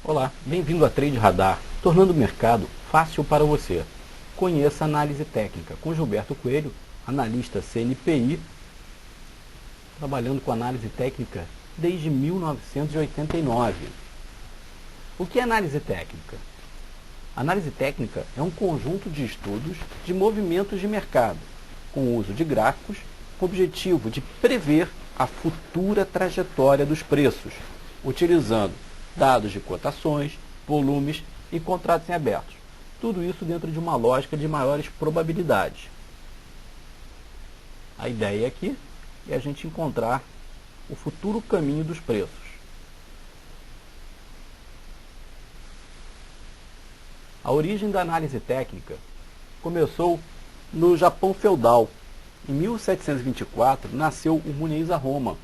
Olá, bem-vindo a Trade Radar, tornando o mercado fácil para você. Conheça a análise técnica com Gilberto Coelho, analista CNPI, trabalhando com análise técnica desde 1989. O que é análise técnica? Análise técnica é um conjunto de estudos de movimentos de mercado, com o uso de gráficos, com o objetivo de prever a futura trajetória dos preços, utilizando dados de cotações, volumes e contratos em abertos. Tudo isso dentro de uma lógica de maiores probabilidades. A ideia aqui é a gente encontrar o futuro caminho dos preços. A origem da análise técnica começou no Japão feudal. Em 1724 nasceu o Muneiza Roma,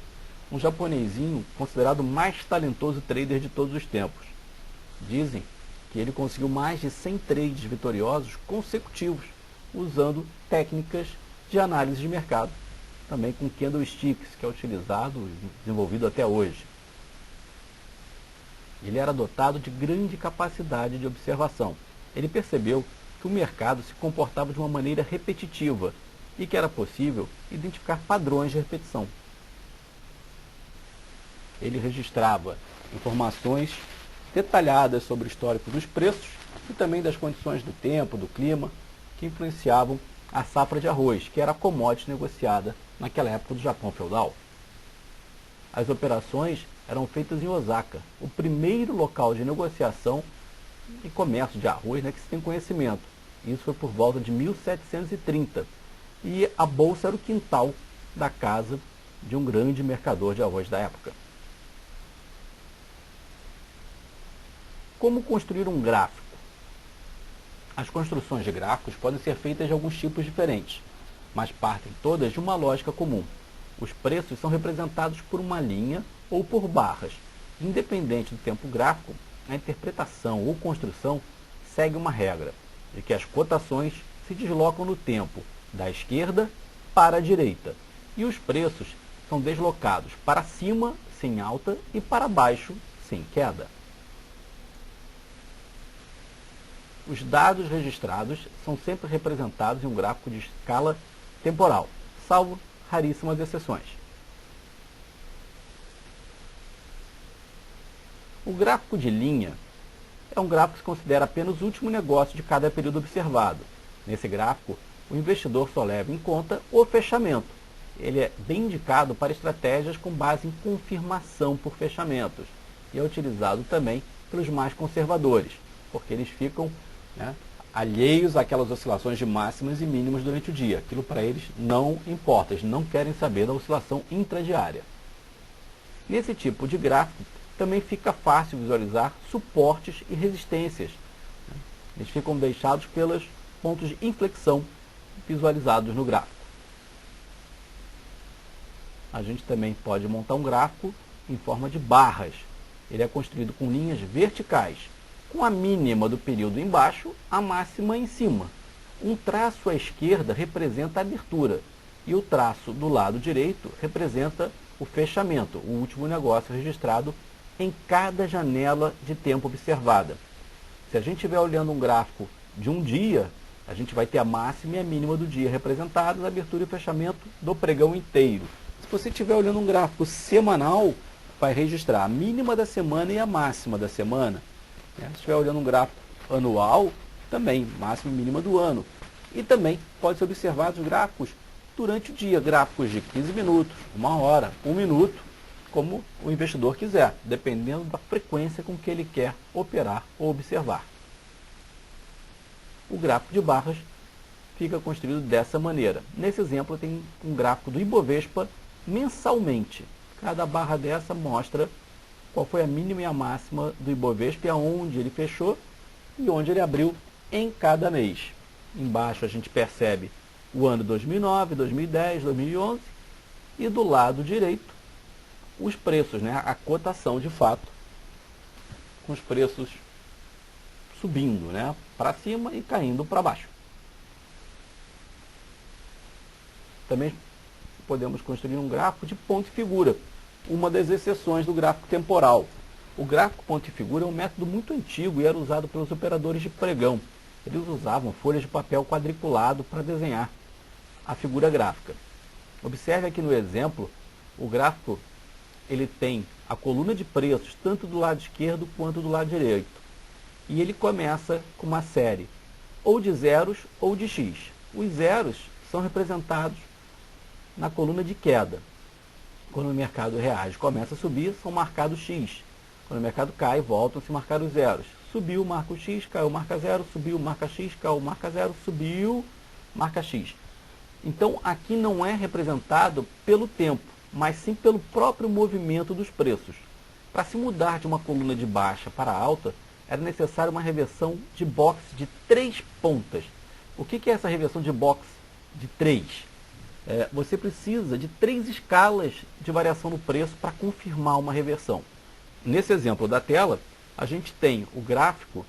um japonesinho considerado o mais talentoso trader de todos os tempos. Dizem que ele conseguiu mais de 100 trades vitoriosos consecutivos, usando técnicas de análise de mercado, também com candlesticks, que é utilizado e desenvolvido até hoje. Ele era dotado de grande capacidade de observação. Ele percebeu que o mercado se comportava de uma maneira repetitiva e que era possível identificar padrões de repetição. Ele registrava informações detalhadas sobre o histórico dos preços e também das condições do tempo, do clima, que influenciavam a safra de arroz, que era a commodity negociada naquela época do Japão feudal. As operações eram feitas em Osaka, o primeiro local de negociação e comércio de arroz, que se tem conhecimento. Isso foi por volta de 1730. E a bolsa era o quintal da casa de um grande mercador de arroz da época. Como construir um gráfico? As construções de gráficos podem ser feitas de alguns tipos diferentes, mas partem todas de uma lógica comum. Os preços são representados por uma linha ou por barras. Independente do tempo gráfico, a interpretação ou construção segue uma regra, de que as cotações se deslocam no tempo da esquerda para a direita, e os preços são deslocados para cima sem alta e para baixo sem queda. Os dados registrados são sempre representados em um gráfico de escala temporal, salvo raríssimas exceções. O gráfico de linha é um gráfico que se considera apenas o último negócio de cada período observado. Nesse gráfico, o investidor só leva em conta o fechamento. Ele é bem indicado para estratégias com base em confirmação por fechamentos e é utilizado também pelos mais conservadores, porque eles ficam alheios àquelas oscilações de máximas e mínimas durante o dia. Aquilo para eles não importa, eles não querem saber da oscilação intradiária. Nesse tipo de gráfico, também fica fácil visualizar suportes e resistências. Eles ficam deixados pelos pontos de inflexão visualizados no gráfico. A gente também pode montar um gráfico em forma de barras. Ele é construído com linhas verticais, com a mínima do período embaixo, a máxima em cima. Um traço à esquerda representa a abertura e o traço do lado direito representa o fechamento, o último negócio registrado em cada janela de tempo observada. Se a gente estiver olhando um gráfico de um dia, a gente vai ter a máxima e a mínima do dia representados, a abertura e o fechamento do pregão inteiro. Se você estiver olhando um gráfico semanal, vai registrar a mínima da semana e a máxima da semana. Se estiver olhando um gráfico anual, também, máxima e mínima do ano. E também pode ser observado os gráficos durante o dia, gráficos de 15 minutos, 1 hora, 1 minuto, como o investidor quiser, dependendo da frequência com que ele quer operar ou observar. O gráfico de barras fica construído dessa maneira. Nesse exemplo, tem um gráfico do Ibovespa mensalmente. Cada barra dessa mostra qual foi a mínima e a máxima do Ibovespa e aonde ele fechou e onde ele abriu em cada mês. Embaixo a gente percebe o ano 2009, 2010, 2011 e do lado direito os preços, a cotação de fato, com os preços subindo para cima e caindo para baixo. Também podemos construir um gráfico de ponto e figura, uma das exceções do gráfico temporal. O gráfico ponto e figura é um método muito antigo e era usado pelos operadores de pregão. Eles usavam folhas de papel quadriculado para desenhar a figura gráfica. Observe aqui no exemplo, o gráfico ele tem a coluna de preços tanto do lado esquerdo quanto do lado direito. E ele começa com uma série ou de zeros ou de X. Os zeros são representados na coluna de queda. Quando o mercado reage, começa a subir, são marcados X. Quando o mercado cai, voltam a se marcar os zeros. Subiu, marca o X, caiu, marca zero, subiu, marca X, caiu, marca zero, subiu, marca X. Então, aqui não é representado pelo tempo, mas sim pelo próprio movimento dos preços. Para se mudar de uma coluna de baixa para alta, era necessária uma reversão de box de 3 pontas. O que é essa reversão de box de 3? Você precisa de 3 escalas de variação no preço para confirmar uma reversão. Nesse exemplo da tela, a gente tem o gráfico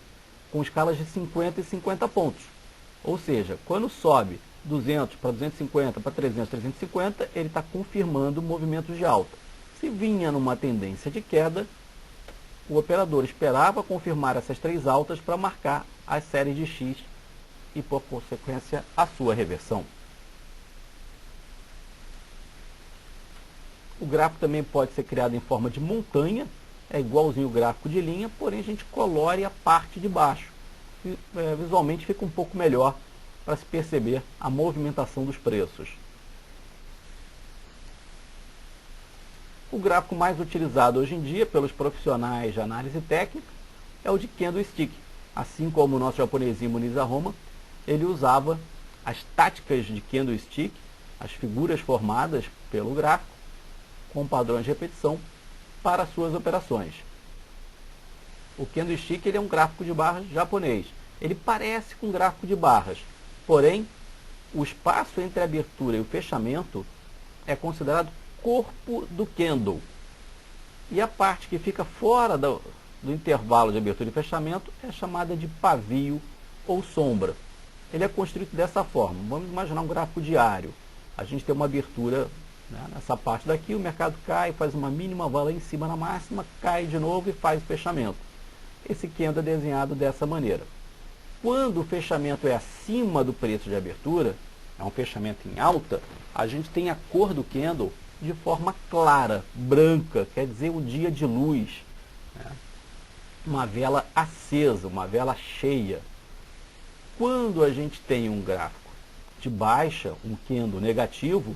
com escalas de 50 e 50 pontos. Ou seja, quando sobe 200 para 250 para 300, 350, ele está confirmando movimentos de alta. Se vinha numa tendência de queda, o operador esperava confirmar essas 3 altas para marcar as séries de X e, por consequência, a sua reversão. O gráfico também pode ser criado em forma de montanha, é igualzinho o gráfico de linha, porém a gente colore a parte de baixo. Visualmente fica um pouco melhor para se perceber a movimentação dos preços. O gráfico mais utilizado hoje em dia pelos profissionais de análise técnica é o de candlestick. Assim como o nosso japonesinho Muniz Aroma, ele usava as táticas de candlestick, as figuras formadas pelo gráfico, com padrões de repetição para suas operações. O candlestick ele é um gráfico de barras japonês. Ele parece com um gráfico de barras, porém, o espaço entre a abertura e o fechamento é considerado corpo do candle. E a parte que fica fora do intervalo de abertura e fechamento é chamada de pavio ou sombra. Ele é construído dessa forma. Vamos imaginar um gráfico diário. A gente tem uma abertura, né, nessa parte daqui, o mercado cai, faz uma mínima, vai lá em cima na máxima, cai de novo e faz o fechamento. Esse candle é desenhado dessa maneira. Quando o fechamento é acima do preço de abertura, é um fechamento em alta, a gente tem a cor do candle de forma clara, branca, quer dizer um dia de luz, né? Uma vela acesa, uma vela cheia. Quando a gente tem um gráfico de baixa, um candle negativo,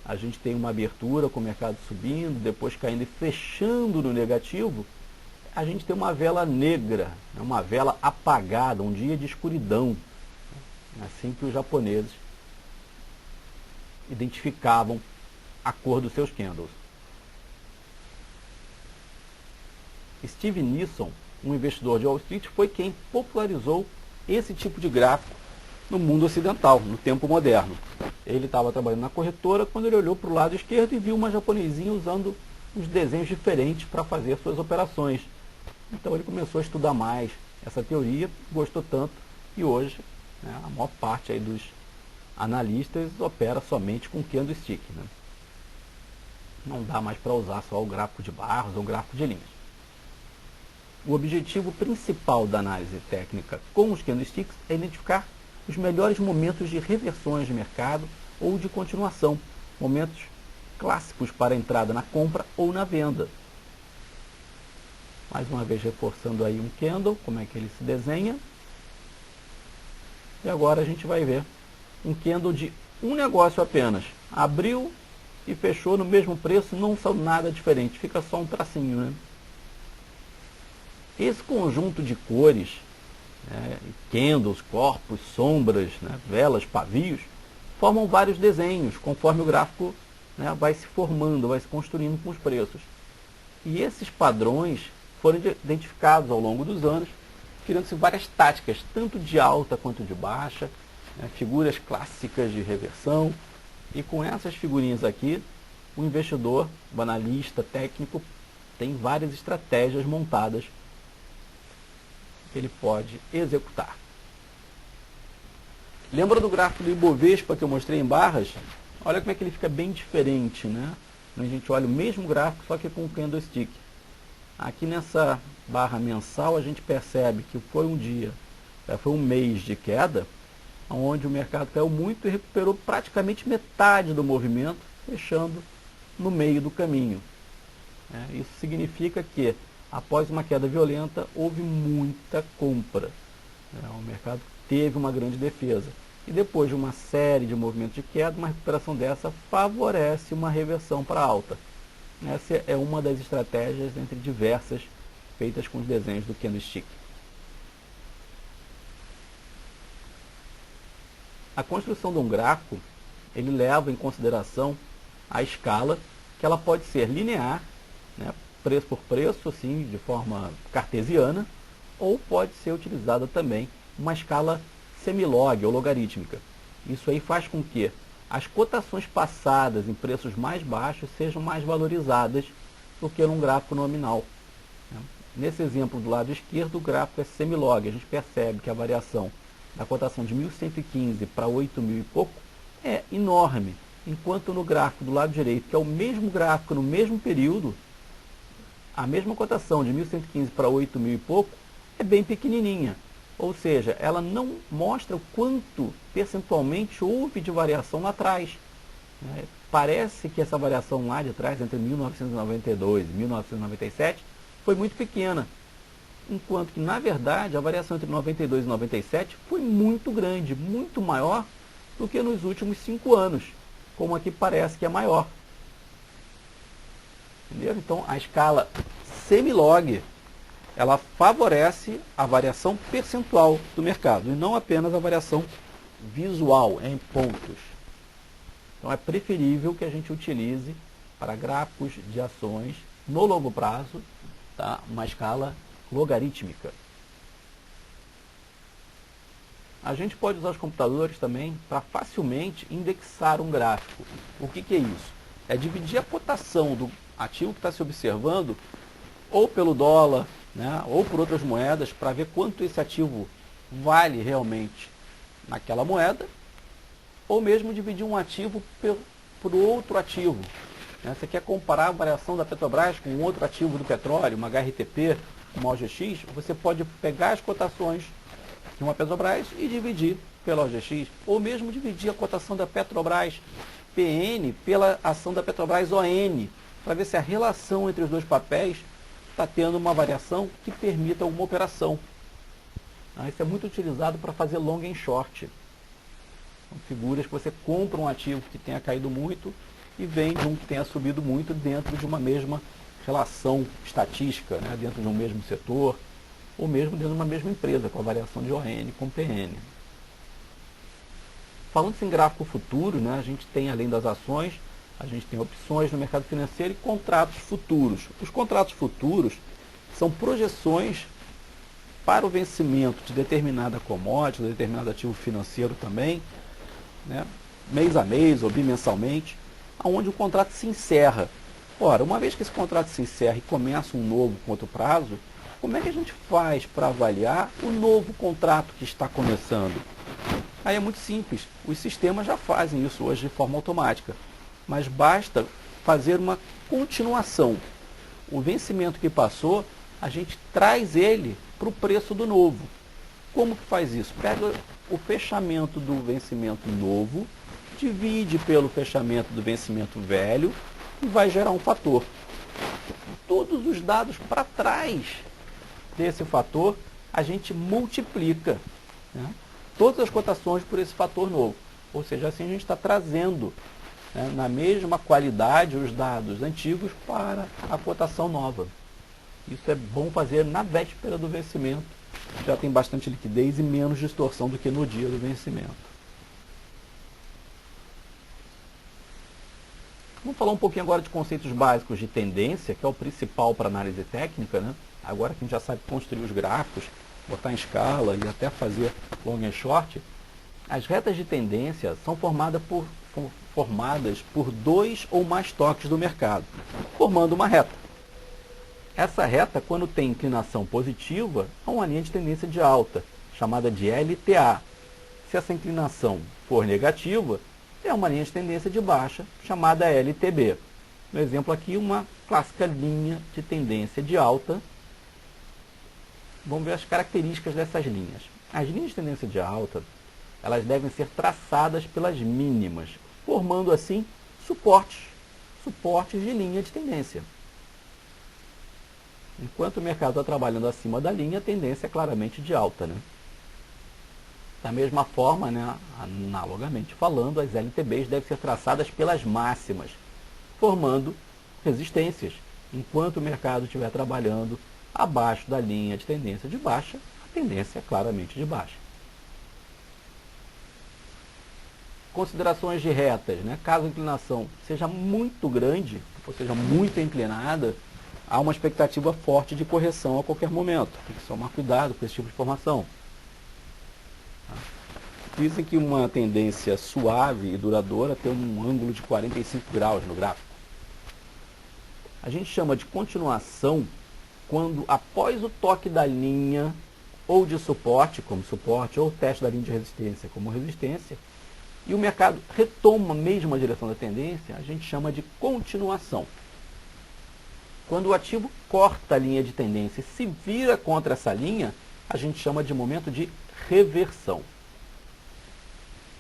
a gente tem uma abertura com o mercado subindo, depois caindo e fechando no negativo, a gente tem uma vela negra, uma vela apagada, um dia de escuridão. Assim que os japoneses identificavam a cor dos seus candles. Steve Nissen, um investidor de Wall Street, foi quem popularizou esse tipo de gráfico no mundo ocidental, no tempo moderno. Ele estava trabalhando na corretora quando ele olhou para o lado esquerdo e viu uma japonesinha usando uns desenhos diferentes para fazer suas operações. Então ele começou a estudar mais essa teoria, gostou tanto e hoje, né, a maior parte aí dos analistas opera somente com candlestick, né? Não dá mais para usar só o gráfico de barras ou o gráfico de linhas. O objetivo principal da análise técnica com os candlesticks é identificar os melhores momentos de reversões de mercado ou de continuação, momentos clássicos para a entrada na compra ou na venda. Mais uma vez reforçando aí um candle, como é que ele se desenha. E agora a gente vai ver um candle de um negócio apenas. Abriu e fechou no mesmo preço, não são nada diferente, fica só um tracinho, né? Esse conjunto de cores, né, candles, corpos, sombras, né, velas, pavios, formam vários desenhos, conforme o gráfico, né, vai se formando, vai se construindo com os preços. E esses padrões foram identificados ao longo dos anos, criando-se várias táticas, tanto de alta quanto de baixa, né, figuras clássicas de reversão. E com essas figurinhas aqui, o investidor, o analista técnico, tem várias estratégias montadas que ele pode executar. Lembra do gráfico do Ibovespa que eu mostrei em barras? Olha como é que ele fica bem diferente, né? A gente olha o mesmo gráfico, só que com o candlestick. Aqui nessa barra mensal a gente percebe que foi foi um mês de queda, onde o mercado caiu muito e recuperou praticamente metade do movimento, fechando no meio do caminho. Isso significa que, após uma queda violenta, houve muita compra. O mercado teve uma grande defesa. E depois de uma série de movimentos de queda, uma recuperação dessa favorece uma reversão para alta. Essa é uma das estratégias entre diversas feitas com os desenhos do candlestick. A construção de um gráfico, ele leva em consideração a escala, que ela pode ser linear, preço por preço, assim, de forma cartesiana, ou pode ser utilizada também uma escala semilog ou logarítmica. Isso aí faz com que as cotações passadas em preços mais baixos sejam mais valorizadas do que num gráfico nominal. Nesse exemplo do lado esquerdo, o gráfico é semilog. A gente percebe que a variação da cotação de 1.115 para 8.000 e pouco é enorme, enquanto no gráfico do lado direito, que é o mesmo gráfico no mesmo período, a mesma cotação de 1.115 para 8.000 e pouco é bem pequenininha. Ou seja, ela não mostra o quanto percentualmente houve de variação lá atrás. Parece que essa variação lá de trás, entre 1992 e 1997, foi muito pequena. Enquanto que, na verdade, a variação entre 92 e 97 foi muito grande, muito maior do que nos últimos 5 anos, como aqui parece que é maior. Entendeu? Então, a escala semilog, ela favorece a variação percentual do mercado, e não apenas a variação visual, em pontos. Então, é preferível que a gente utilize para gráficos de ações no longo prazo, uma escala logarítmica. A gente pode usar os computadores também para facilmente indexar um gráfico. O que é isso? É dividir a cotação do ativo que está se observando ou pelo dólar, ou por outras moedas, para ver quanto esse ativo vale realmente naquela moeda, ou mesmo dividir um ativo por outro ativo. Você quer comparar a variação da Petrobras com outro ativo do petróleo, uma HRTP, uma OGX, você pode pegar as cotações de uma Petrobras e dividir pela OGX, ou mesmo dividir a cotação da Petrobras PN pela ação da Petrobras ON, para ver se a relação entre os dois papéis está tendo uma variação que permita alguma operação. Isso é muito utilizado para fazer long and short. São figuras que você compra um ativo que tenha caído muito e vende um que tenha subido muito dentro de uma mesma relação estatística, dentro de um mesmo setor, ou mesmo dentro de uma mesma empresa, com a variação de ON com PN. Falando em gráfico futuro, a gente tem, além das ações, a gente tem opções no mercado financeiro e contratos futuros. Os contratos futuros são projeções para o vencimento de determinada commodity, de determinado ativo financeiro também, mês a mês ou bimensalmente, onde o contrato se encerra. Ora, uma vez que esse contrato se encerra e começa um novo com outro prazo, como é que a gente faz para avaliar o novo contrato que está começando? Aí é muito simples, os sistemas já fazem isso hoje de forma automática, mas basta fazer uma continuação. O vencimento que passou, a gente traz ele para o preço do novo. Como que faz isso? Pega o fechamento do vencimento novo, divide pelo fechamento do vencimento velho e vai gerar um fator. Todos os dados para trás desse fator, a gente multiplica todas as cotações por esse fator novo. Ou seja, assim a gente está trazendo na mesma qualidade os dados antigos para a cotação nova. Isso é bom fazer na véspera do vencimento. Já tem bastante liquidez e menos distorção do que no dia do vencimento. Vamos falar um pouquinho agora de conceitos básicos de tendência, que é o principal para análise técnica. Agora que a gente já sabe construir os gráficos, botar em escala e até fazer long and short, as retas de tendência são formadas por dois ou mais toques do mercado, formando uma reta. Essa reta, quando tem inclinação positiva, é uma linha de tendência de alta, chamada de LTA. Se essa inclinação for negativa, é uma linha de tendência de baixa, chamada LTB. No exemplo aqui, uma clássica linha de tendência de alta. Vamos ver as características dessas linhas. As linhas de tendência de alta, elas devem ser traçadas pelas mínimas, formando assim suportes de linha de tendência. Enquanto o mercado está trabalhando acima da linha, a tendência é claramente de alta, né? Da mesma forma, né, analogamente falando, as LTBs devem ser traçadas pelas máximas, formando resistências. Enquanto o mercado estiver trabalhando abaixo da linha de tendência de baixa, a tendência é claramente de baixa. Considerações de retas, né? Caso a inclinação seja muito grande, ou seja, muito inclinada, há uma expectativa forte de correção a qualquer momento. Tem que tomar cuidado com esse tipo de informação. Dizem que uma tendência suave e duradoura tem um ângulo de 45 graus no gráfico. A gente chama de continuação quando, após o toque da linha ou de suporte, como suporte, ou teste da linha de resistência, como resistência, e o mercado retoma mesmo a direção da tendência, a gente chama de continuação. Quando o ativo corta a linha de tendência e se vira contra essa linha, a gente chama de momento de reversão.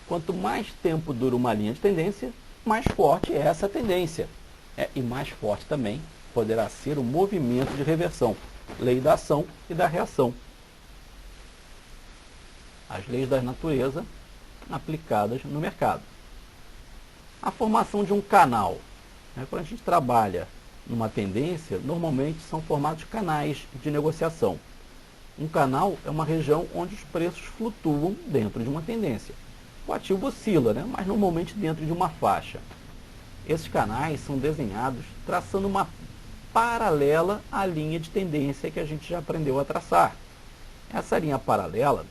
Quanto mais tempo dura uma linha de tendência, mais forte é essa tendência. E mais forte também poderá ser o movimento de reversão, lei da ação e da reação. As leis da natureza aplicadas no mercado. A formação de um canal. Quando a gente trabalha numa tendência, normalmente são formados canais de negociação. Um canal é uma região onde os preços flutuam dentro de uma tendência. O ativo oscila, né? Mas normalmente dentro de uma faixa. Esses canais são desenhados traçando uma paralela à linha de tendência que a gente já aprendeu a traçar. Essa linha paralela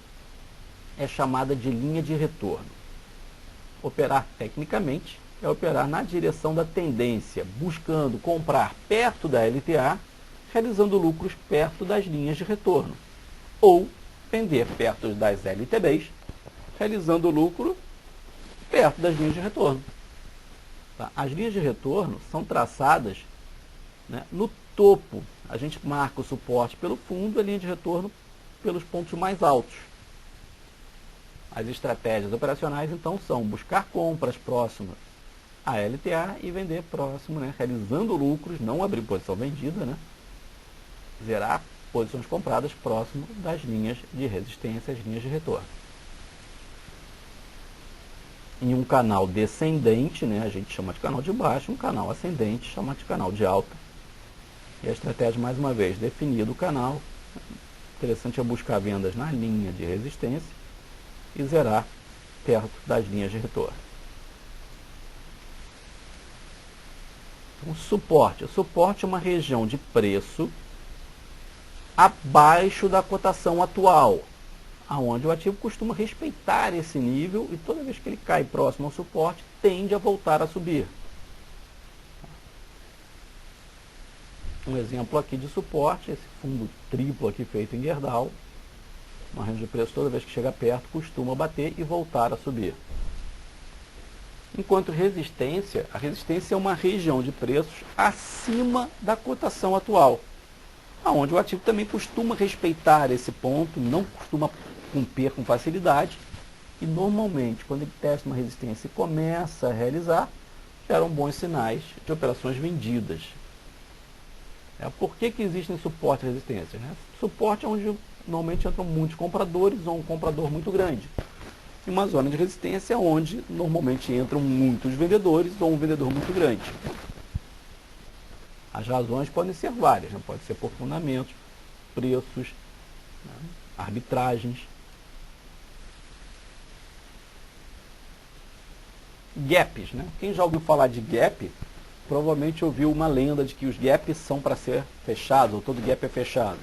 é chamada de linha de retorno. Operar tecnicamente é operar na direção da tendência, buscando comprar perto da LTA, realizando lucros perto das linhas de retorno, ou vender perto das LTBs, realizando lucro perto das linhas de retorno. Tá? As linhas de retorno são traçadas, né, no topo. A gente marca o suporte pelo fundo e a linha de retorno pelos pontos mais altos. As estratégias operacionais, então, são buscar compras próximas à LTA e vender próximo, né, realizando lucros, não abrir posição vendida, né, zerar posições compradas próximo das linhas de resistência, as linhas de retorno. Em um canal descendente, né, a gente chama de canal de baixo, um canal ascendente chama de canal de alta. E a estratégia, mais uma vez, definido o canal, interessante é buscar vendas na linha de resistência e zerar perto das linhas de retorno. Então, suporte. O suporte é uma região de preço abaixo da cotação atual, aonde o ativo costuma respeitar esse nível e toda vez que ele cai próximo ao suporte, tende a voltar a subir. Um exemplo aqui de suporte, esse fundo triplo aqui feito em Gerdau, uma range de preço toda vez que chega perto, costuma bater e voltar a subir. Enquanto resistência, a resistência é uma região de preços acima da cotação atual, aonde o ativo também costuma respeitar esse ponto, não costuma romper com facilidade, e normalmente, quando ele testa uma resistência e começa a realizar, geram bons sinais de operações vendidas. Por que existem suporte e resistência? Suporte é onde normalmente entram muitos compradores ou um comprador muito grande. E uma zona de resistência é onde normalmente entram muitos vendedores ou um vendedor muito grande. As razões podem ser várias, né? Pode ser por fundamentos, preços, né, arbitragens. Gaps, né? Quem já ouviu falar de gap, provavelmente ouviu uma lenda de que os gaps são para ser fechados, ou todo gap é fechado.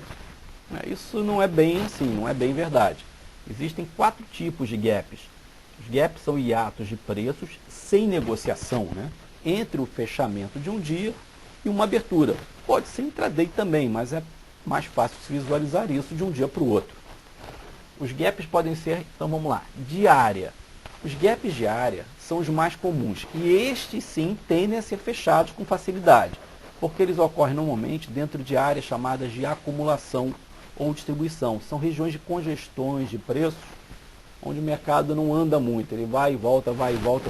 Isso não é bem assim, não é bem verdade. Existem 4 tipos de gaps. Os gaps são hiatos de preços sem negociação, né, entre o fechamento de um dia e uma abertura. Pode ser intraday também, mas é mais fácil se visualizar isso de um dia para o outro. Os gaps podem ser, então vamos lá, diária. Os gaps diária são os mais comuns e estes sim tendem a ser fechados com facilidade. porque eles ocorrem normalmente dentro de áreas chamadas de acumulação ou distribuição. São regiões de congestões de preços, onde o mercado não anda muito, ele vai e volta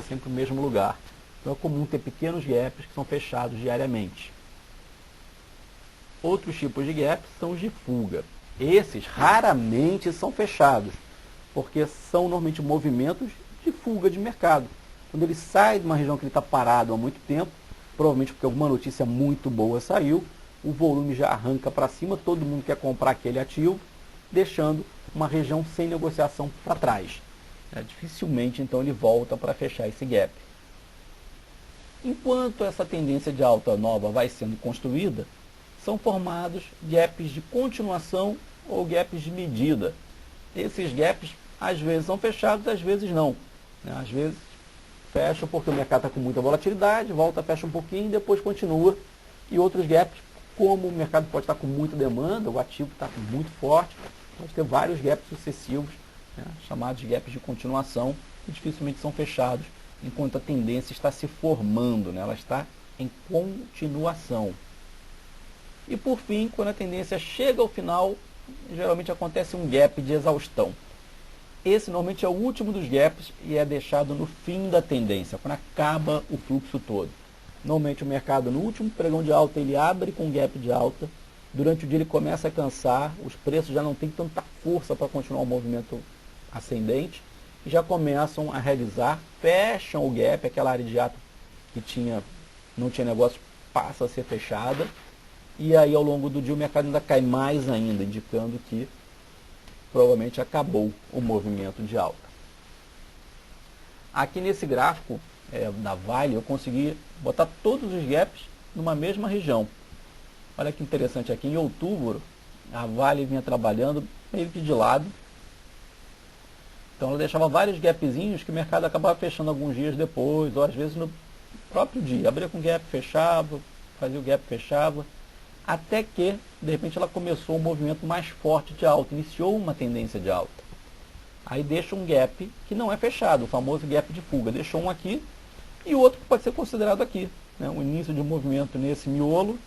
sempre no mesmo lugar. Então é comum ter pequenos gaps que são fechados diariamente. Outros tipos de gaps são os de fuga. Esses raramente são fechados, porque são normalmente movimentos de fuga de mercado. Quando ele sai de uma região que ele está parado há muito tempo, provavelmente porque alguma notícia muito boa saiu, o volume já arranca para cima, todo mundo quer comprar aquele ativo, deixando uma região sem negociação para trás. Dificilmente, então, ele volta para fechar esse gap. Enquanto essa tendência de alta nova vai sendo construída, são formados gaps de continuação ou gaps de medida. Esses gaps, às vezes, são fechados, às vezes não. Às vezes, fecha porque o mercado está com muita volatilidade, volta, fecha um pouquinho e depois continua. E outros gaps, como o mercado pode estar com muita demanda, o ativo está muito forte, pode ter vários gaps sucessivos, chamados de gaps de continuação, que dificilmente são fechados, enquanto a tendência está se formando, ela está em continuação. E por fim, quando a tendência chega ao final, geralmente acontece um gap de exaustão. Esse normalmente é o último dos gaps e é deixado no fim da tendência, quando acaba o fluxo todo. Normalmente o mercado no último pregão de alta ele abre com gap de alta, durante o dia ele começa a cansar, os preços já não têm tanta força para continuar o movimento ascendente, e já começam a realizar, fecham o gap, aquela área de ato que não tinha negócio passa a ser fechada, e aí ao longo do dia o mercado ainda cai mais ainda, indicando que provavelmente acabou o movimento de alta. Aqui nesse gráfico da Vale eu consegui botar todos os gaps numa mesma região. Olha que interessante, aqui em outubro a Vale vinha trabalhando meio que de lado. Então ela deixava vários gapzinhos que o mercado acabava fechando alguns dias depois, ou às vezes no próprio dia. Abria com gap, fechava, fazia o gap, fechava. Até que, de repente, ela começou um movimento mais forte de alta, iniciou uma tendência de alta. Aí deixa um gap que não é fechado, o famoso gap de fuga. Deixou um aqui e o outro pode ser considerado aqui. O início de um movimento nesse miolo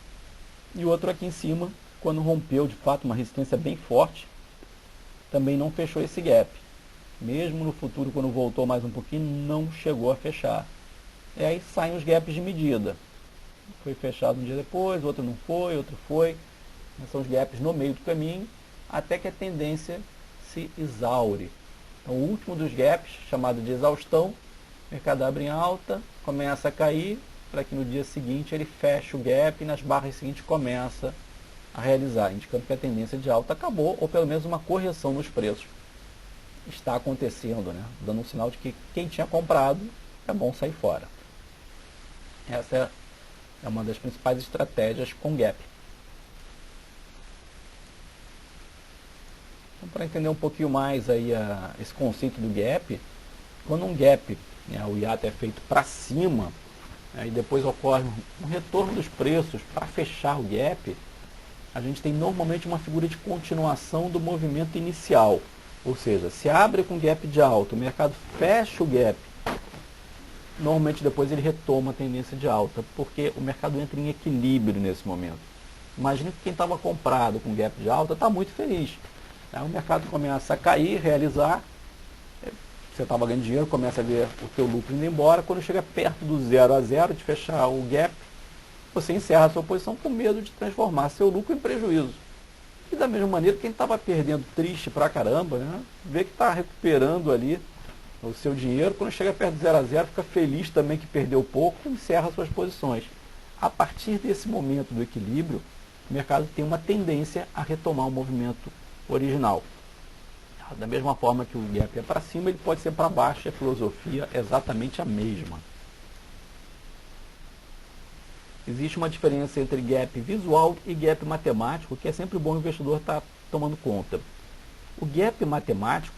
e o outro aqui em cima, quando rompeu de fato uma resistência bem forte, também não fechou esse gap. Mesmo no futuro, quando voltou mais um pouquinho, não chegou a fechar. E aí saem os gaps de medida. Foi fechado um dia depois, outro não foi, outro foi. São os gaps no meio do caminho, até que a tendência se exaure. Então, o último dos gaps, chamado de exaustão, o mercado abre em alta, começa a cair, para que no dia seguinte ele feche o gap e nas barras seguintes começa a realizar, indicando que a tendência de alta acabou, ou pelo menos uma correção nos preços está acontecendo, dando um sinal de que quem tinha comprado é bom sair fora. Essa é uma das principais estratégias com gap. Então, para entender um pouquinho mais aí esse conceito do gap, quando um gap, o hiato é feito para cima, e depois ocorre um retorno dos preços para fechar o gap, a gente tem normalmente uma figura de continuação do movimento inicial. Ou seja, se abre com gap de alta, o mercado fecha o gap, normalmente depois ele retoma a tendência de alta, porque o mercado entra em equilíbrio nesse momento. Imagina que quem estava comprado com gap de alta está muito feliz. O mercado começa a cair, realizar, você estava ganhando dinheiro, começa a ver o teu lucro indo embora, quando chega perto do 0 a 0 de fechar o gap, você encerra a sua posição com medo de transformar seu lucro em prejuízo. E da mesma maneira, quem estava perdendo triste pra caramba, vê que está recuperando ali o seu dinheiro, quando chega perto do 0 a 0, fica feliz também que perdeu pouco e encerra suas posições. A partir desse momento do equilíbrio, o mercado tem uma tendência a retomar o movimento original. Da mesma forma que o gap é para cima, ele pode ser para baixo, a filosofia é exatamente a mesma. Existe uma diferença entre gap visual e gap matemático, que é sempre bom o investidor estar tomando conta. O gap matemático,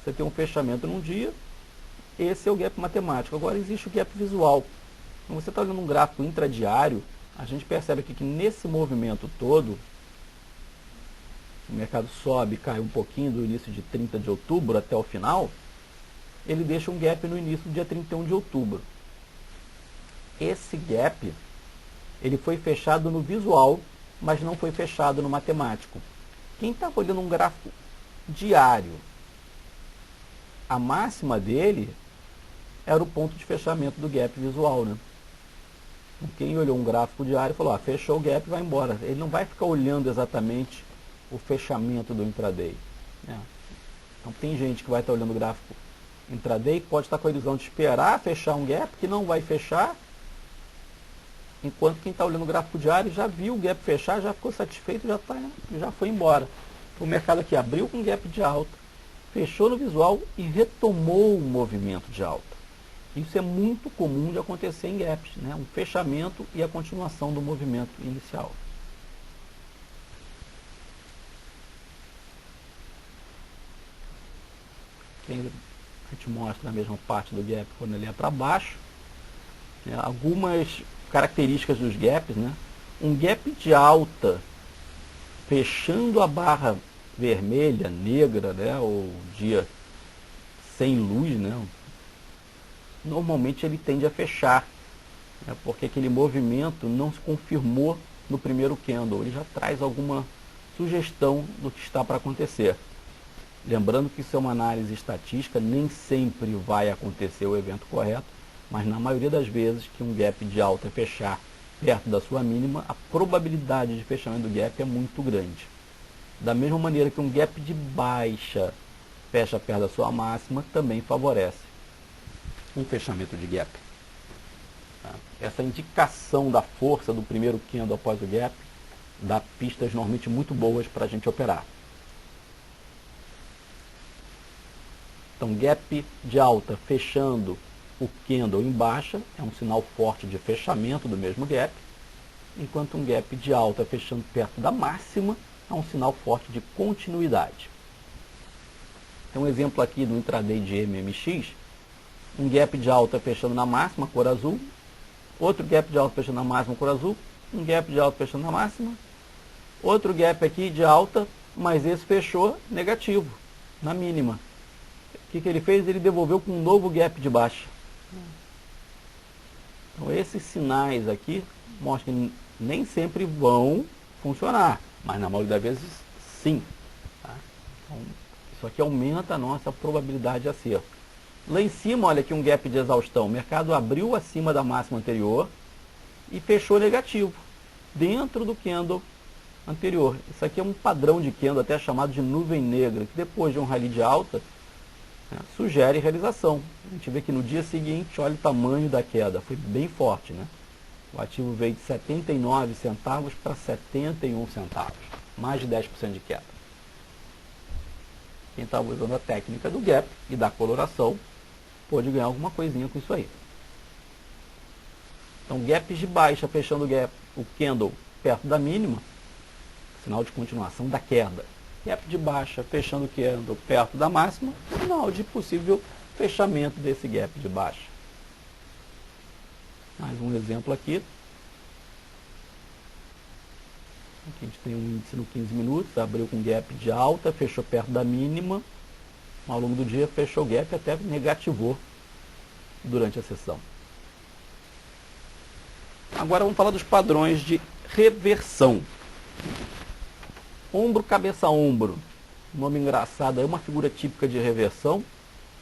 você tem um fechamento num dia, esse é o gap matemático. Agora existe o gap visual. Quando você está olhando um gráfico intradiário, a gente percebe aqui que nesse movimento todo, o mercado sobe e cai um pouquinho do início de 30 de outubro até o final, ele deixa um gap no início do dia 31 de outubro. Esse gap, Ele foi fechado no visual, mas não foi fechado no matemático. Quem estava olhando um gráfico diário, a máxima dele era o ponto de fechamento do gap visual, né? Quem olhou um gráfico diário falou, fechou o gap, vai embora. Ele não vai ficar olhando exatamente o fechamento do intraday, né? Então tem gente que vai estar olhando o gráfico intraday, pode estar com a ilusão de esperar fechar um gap, que não vai fechar, enquanto quem está olhando o gráfico diário já viu o gap fechar, já ficou satisfeito, já foi embora. O mercado aqui abriu com gap de alta, fechou no visual e retomou o movimento de alta. Isso é muito comum de acontecer em gaps, né? Um fechamento e a continuação do movimento inicial. A gente mostra na mesma parte do gap quando ele é para baixo, né? Algumas características dos gaps, né? Um gap de alta fechando a barra vermelha, negra, né? Ou dia sem luz, né? Normalmente ele tende a fechar, né? Porque aquele movimento não se confirmou no primeiro candle, ele já traz alguma sugestão do que está para acontecer. Lembrando que isso é uma análise estatística, nem sempre vai acontecer o evento correto, mas na maioria das vezes que um gap de alta fechar perto da sua mínima, a probabilidade de fechamento do gap é muito grande. Da mesma maneira que um gap de baixa fecha perto da sua máxima, também favorece um fechamento de gap. Essa indicação da força do primeiro candle após o gap dá pistas normalmente muito boas para a gente operar. Então, gap de alta fechando o candle em baixa é um sinal forte de fechamento do mesmo gap, enquanto um gap de alta fechando perto da máxima é um sinal forte de continuidade. Tem um exemplo aqui do intraday de MMX, um gap de alta fechando na máxima, cor azul, outro gap de alta fechando na máxima, cor azul, um gap de alta fechando na máxima, outro gap aqui de alta, mas esse fechou negativo, na mínima. O que ele fez? Ele devolveu com um novo gap de baixa. Então esses sinais aqui mostram que nem sempre vão funcionar, mas na maioria das vezes sim. Tá? Então, isso aqui aumenta a nossa probabilidade de acerto. Lá em cima, olha aqui um gap de exaustão. O mercado abriu acima da máxima anterior e fechou negativo, dentro do candle anterior. Isso aqui é um padrão de candle, até chamado de nuvem negra, que depois de um rally de alta, sugere realização. A gente vê que no dia seguinte, olha o tamanho da queda, foi bem forte, né? O ativo veio de 79 centavos para 71 centavos, mais de 10% de queda. Quem estava usando a técnica do gap e da coloração, pôde ganhar alguma coisinha com isso aí. Então, gaps de baixa fechando o candle perto da mínima, sinal de continuação da queda. Gap de baixa fechando o candle perto da máxima, sinal de possível fechamento desse gap de baixa. Mais um exemplo aqui. Aqui a gente tem um índice no 15 minutos, abriu com gap de alta, fechou perto da mínima. Ao longo do dia fechou o gap e até negativou durante a sessão. Agora vamos falar dos padrões de reversão. Ombro, cabeça, ombro. Nome engraçado, é uma figura típica de reversão.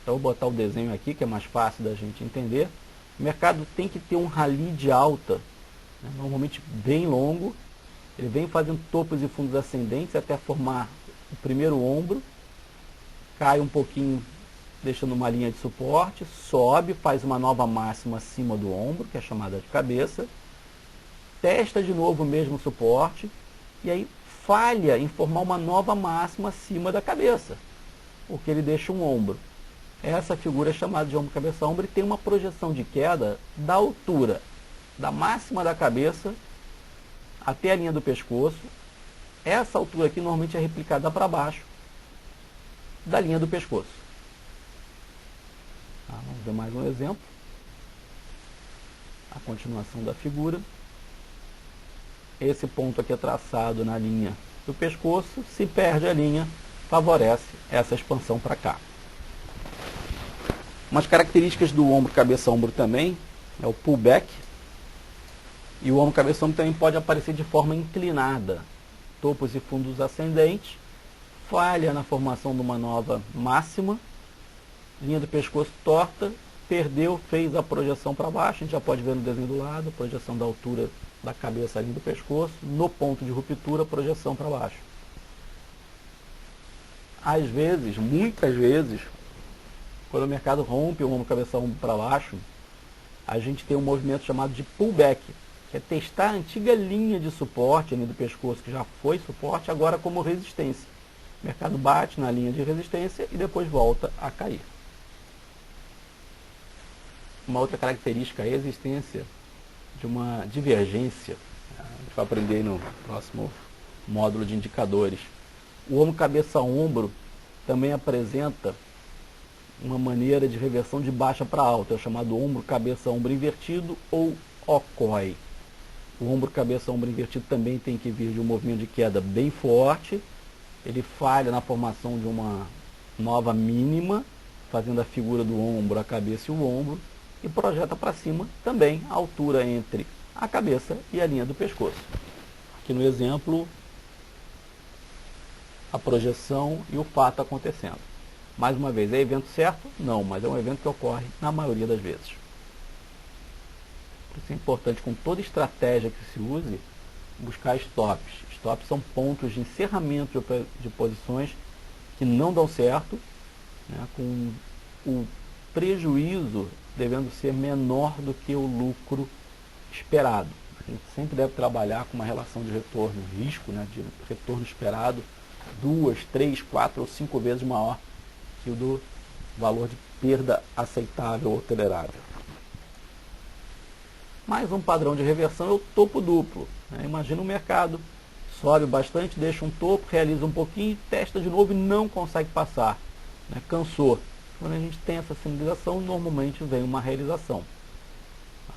Então, vou botar o desenho aqui, que é mais fácil da gente entender. O mercado tem que ter um rally de alta, né, normalmente bem longo. Ele vem fazendo topos e fundos ascendentes até formar o primeiro ombro. Cai um pouquinho, deixando uma linha de suporte. Sobe, faz uma nova máxima acima do ombro, que é chamada de cabeça. Testa de novo o mesmo suporte. E aí falha em formar uma nova máxima acima da cabeça, porque ele deixa um ombro. Essa figura é chamada de ombro, cabeça, ombro e tem uma projeção de queda da altura da máxima da cabeça até a linha do pescoço. Essa altura aqui normalmente é replicada para baixo da linha do pescoço. Vamos ver mais um exemplo. A continuação da figura. Esse ponto aqui é traçado na linha do pescoço, se perde a linha, favorece essa expansão para cá. Umas características do ombro, cabeça, ombro também, é o pullback. E o ombro cabeção também pode aparecer de forma inclinada, topos e fundos ascendentes, falha na formação de uma nova máxima, linha do pescoço torta, perdeu, fez a projeção para baixo, a gente já pode ver no desenho do lado, a projeção da altura da cabeça ali do pescoço, no ponto de ruptura, projeção para baixo. Às vezes, muitas vezes, quando o mercado rompe o ombro cabeção para baixo, a gente tem um movimento chamado de pullback, que é testar a antiga linha de suporte ali do pescoço, que já foi suporte, agora como resistência. O mercado bate na linha de resistência e depois volta a cair. Uma outra característica é a existência de uma divergência. A gente vai aprender no próximo módulo de indicadores. O ombro cabeça-ombro também apresenta uma maneira de reversão de baixa para alta, é o chamado ombro cabeça-ombro invertido ou OCOI. O ombro cabeça-ombro invertido também tem que vir de um movimento de queda bem forte, ele falha na formação de uma nova mínima, fazendo a figura do ombro, a cabeça e o ombro, e projeta para cima também a altura entre a cabeça e a linha do pescoço. Aqui no exemplo, a projeção e o fato acontecendo. Mais uma vez, é evento certo? Não, mas é um evento que ocorre na maioria das vezes. Por isso é importante, com toda estratégia que se use, buscar stops. Stops são pontos de encerramento de posições que não dão certo, né, com o prejuízo devendo ser menor do que o lucro esperado. A gente sempre deve trabalhar com uma relação de retorno-risco, né, de retorno esperado 2, 3, 4 ou 5 vezes maior que o do valor de perda aceitável ou tolerável. Mais um padrão de reversão é o topo duplo. Né? Imagina o mercado, sobe bastante, deixa um topo, realiza um pouquinho, testa de novo e não consegue passar. Né? Cansou. Quando a gente tem essa sinalização, normalmente vem uma realização.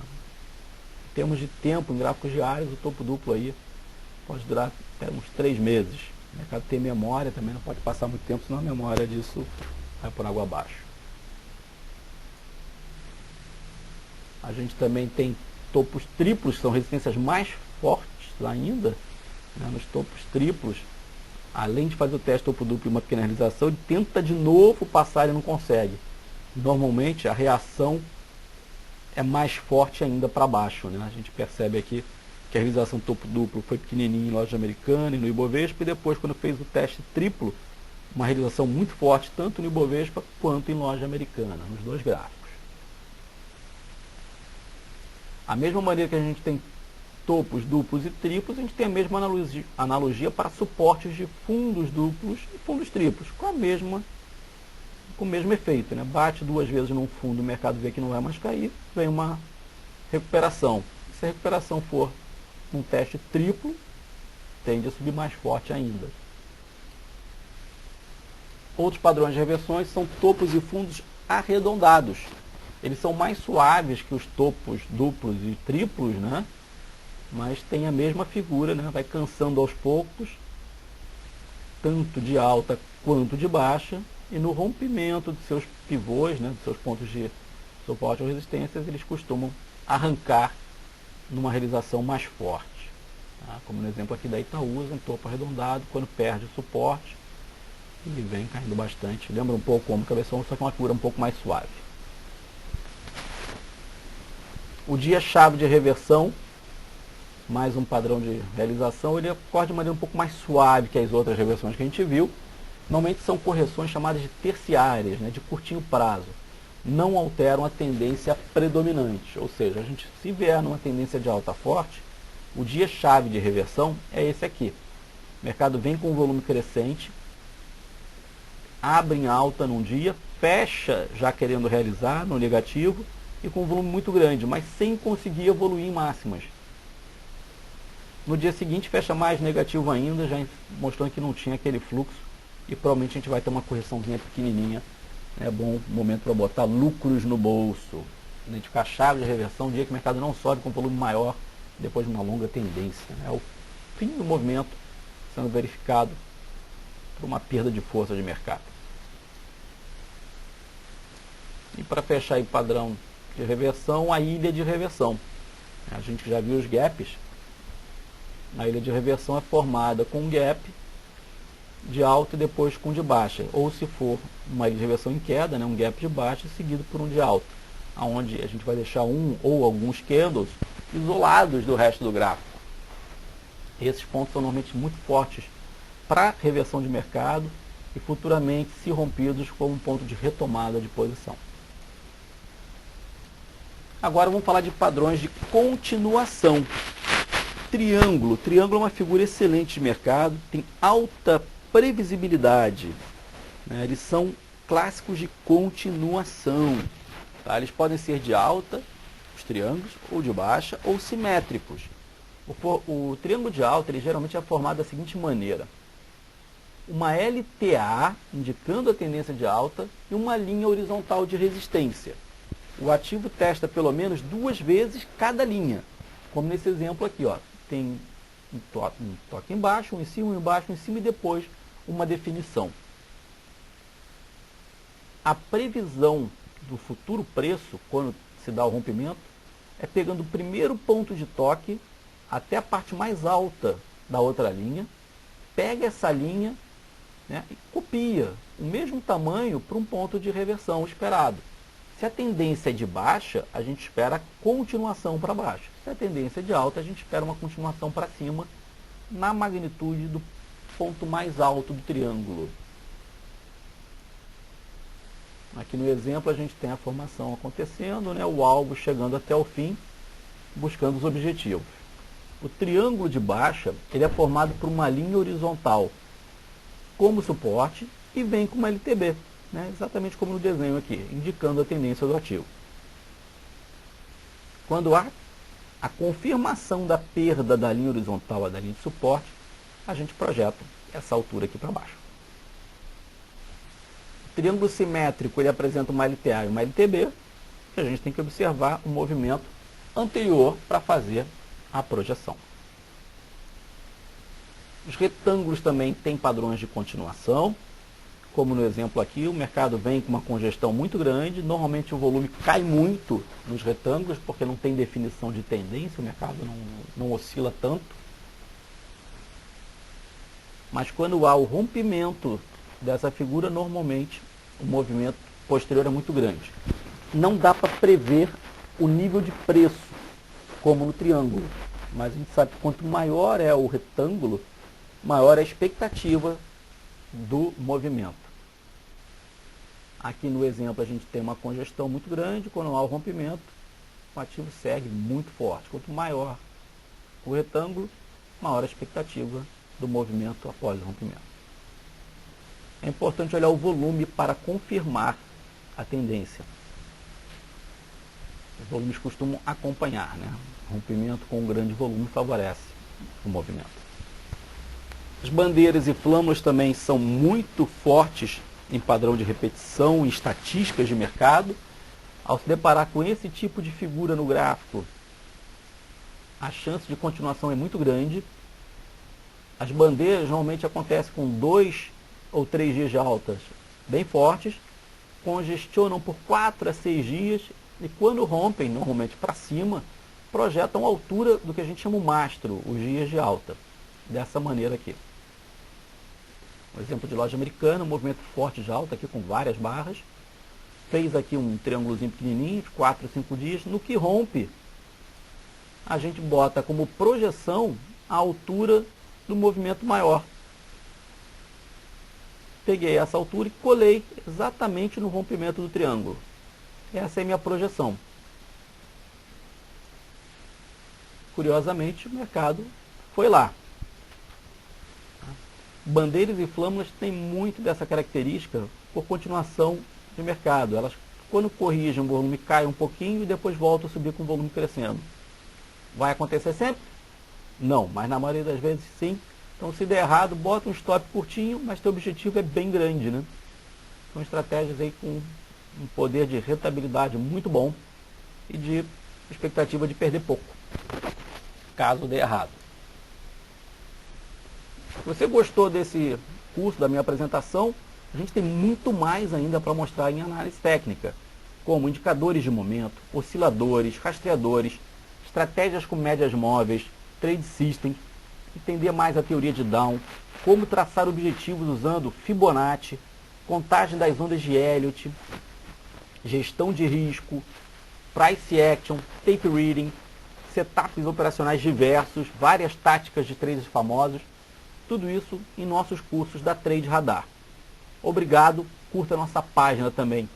Em termos de tempo, em gráficos diários, o topo duplo aí pode durar até uns 3 meses. O mercado tem memória, também não pode passar muito tempo, senão a memória disso vai por água abaixo. A gente também tem topos triplos, que são resistências mais fortes ainda. Né? Nos topos triplos, além de fazer o teste topo duplo e uma pequena realização, ele tenta de novo passar e não consegue. Normalmente a reação é mais forte ainda para baixo. Né? A gente percebe aqui que a realização topo duplo foi pequenininha em loja americana e no Ibovespa, e depois, quando fez o teste triplo, uma realização muito forte tanto no Ibovespa quanto em loja americana, nos dois gráficos. A mesma maneira que a gente tem topos duplos e triplos, a gente tem a mesma analogia para suportes de fundos duplos e fundos triplos, com o mesmo efeito. Né? Bate 2 vezes num fundo, o mercado vê que não vai mais cair, vem uma recuperação. Se a recuperação for um teste triplo, tende a subir mais forte ainda. Outros padrões de reversões são topos e fundos arredondados. Eles são mais suaves que os topos duplos e triplos, né? Mas tem a mesma figura, né? Vai cansando aos poucos, tanto de alta quanto de baixa, e no rompimento de seus pivôs, né? De seus pontos de suporte ou resistências, eles costumam arrancar numa realização mais forte. Tá? Como no exemplo aqui da Itaúsa, um topo arredondado, quando perde o suporte, ele vem caindo bastante. Lembra um pouco como cabeção, só que uma figura um pouco mais suave. O dia-chave de reversão, mais um padrão de realização, ele ocorre de maneira um pouco mais suave que as outras reversões que a gente viu. Normalmente são correções chamadas de terciárias, né, de curtinho prazo. Não alteram a tendência predominante. Ou seja, a gente, se vier numa tendência de alta forte, o dia-chave de reversão é esse aqui. O mercado vem com um volume crescente, abre em alta num dia, fecha já querendo realizar no negativo, e com um volume muito grande, mas sem conseguir evoluir em máximas. No dia seguinte fecha mais negativo ainda, já mostrando que não tinha aquele fluxo, e provavelmente a gente vai ter uma correçãozinha pequenininha. É bom momento para botar lucros no bolso, identificar a chave de reversão, um dia que o mercado não sobe com volume maior, depois de uma longa tendência. É o fim do movimento sendo verificado por uma perda de força de mercado. E para fechar aí o padrão de reversão, a ilha de reversão. A gente já viu os gaps. A ilha de reversão é formada com um gap de alta e depois com de baixa. Ou se for uma ilha de reversão em queda, né, um gap de baixa seguido por um de alta, onde a gente vai deixar um ou alguns candles isolados do resto do gráfico. Esses pontos são normalmente muito fortes para reversão de mercado e futuramente, se rompidos, como um ponto de retomada de posição. Agora vamos falar de padrões de continuação. Triângulo. Triângulo é uma figura excelente de mercado, tem alta previsibilidade. Né? Eles são clássicos de continuação. Tá? Eles podem ser de alta, os triângulos, ou de baixa, ou simétricos. O triângulo de alta ele geralmente é formado da seguinte maneira. Uma LTA, indicando a tendência de alta, e uma linha horizontal de resistência. O ativo testa pelo menos 2 vezes cada linha. Como nesse exemplo aqui, ó, tem um toque embaixo, um em cima, um embaixo, um em cima e depois uma definição. A previsão do futuro preço, quando se dá o rompimento, é pegando o primeiro ponto de toque até a parte mais alta da outra linha, pega essa linha, né, e copia o mesmo tamanho para um ponto de reversão esperado. Se a tendência é de baixa, a gente espera a continuação para baixo. Se a tendência é de alta, a gente espera uma continuação para cima na magnitude do ponto mais alto do triângulo. Aqui no exemplo a gente tem a formação acontecendo, né, o alvo chegando até o fim, buscando os objetivos. O triângulo de baixa ele é formado por uma linha horizontal como suporte e vem com uma LTB. Né, exatamente como no desenho aqui, indicando a tendência do ativo. Quando há a confirmação da perda da linha horizontal à da linha de suporte, a gente projeta essa altura aqui para baixo. O triângulo simétrico ele apresenta uma LTA e uma LTB, e a gente tem que observar o movimento anterior para fazer a projeção. Os retângulos também têm padrões de continuação. Como no exemplo aqui, o mercado vem com uma congestão muito grande, normalmente o volume cai muito nos retângulos, porque não tem definição de tendência, o mercado não oscila tanto. Mas quando há o rompimento dessa figura, normalmente o movimento posterior é muito grande. Não dá para prever o nível de preço, como no triângulo, mas a gente sabe que quanto maior é o retângulo, maior é a expectativa do movimento. Aqui no exemplo a gente tem uma congestão muito grande, quando há o rompimento, o ativo segue muito forte. Quanto maior o retângulo, maior a expectativa do movimento após o rompimento. É importante olhar o volume para confirmar a tendência. Os volumes costumam acompanhar, né? O rompimento com um grande volume favorece o movimento. As bandeiras e flâmulas também são muito fortes em padrão de repetição, em estatísticas de mercado. Ao se deparar com esse tipo de figura no gráfico, a chance de continuação é muito grande. As bandeiras normalmente acontecem com 2 ou 3 dias de altas bem fortes, congestionam por 4 a 6 dias e quando rompem, normalmente para cima, projetam a altura do que a gente chama o mastro, os dias de alta. Dessa maneira aqui. Um exemplo de loja americana, um movimento forte de alta aqui com várias barras. Fez aqui um triângulozinho pequenininho, de 4 a 5 dias. No que rompe, a gente bota como projeção a altura do movimento maior. Peguei essa altura e colei exatamente no rompimento do triângulo. Essa é a minha projeção. Curiosamente, o mercado foi lá. Bandeiras e flâmulas têm muito dessa característica por continuação de mercado. Elas, quando corrigem, o volume cai um pouquinho e depois volta a subir com o volume crescendo. Vai acontecer sempre? Não, mas na maioria das vezes sim. Então se der errado, bota um stop curtinho, mas teu objetivo é bem grande, né? São estratégias aí com um poder de rentabilidade muito bom e de expectativa de perder pouco, caso dê errado. Se você gostou desse curso, da minha apresentação, a gente tem muito mais ainda para mostrar em análise técnica, como indicadores de momento, osciladores, rastreadores, estratégias com médias móveis, trade system, entender mais a teoria de Down, como traçar objetivos usando Fibonacci, contagem das ondas de Elliott, gestão de risco, price action, tape reading, setups operacionais diversos, várias táticas de trades famosos, tudo isso em nossos cursos da Trade Radar. Obrigado, curta nossa página também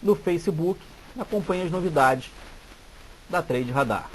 no Facebook e acompanhe as novidades da Trade Radar.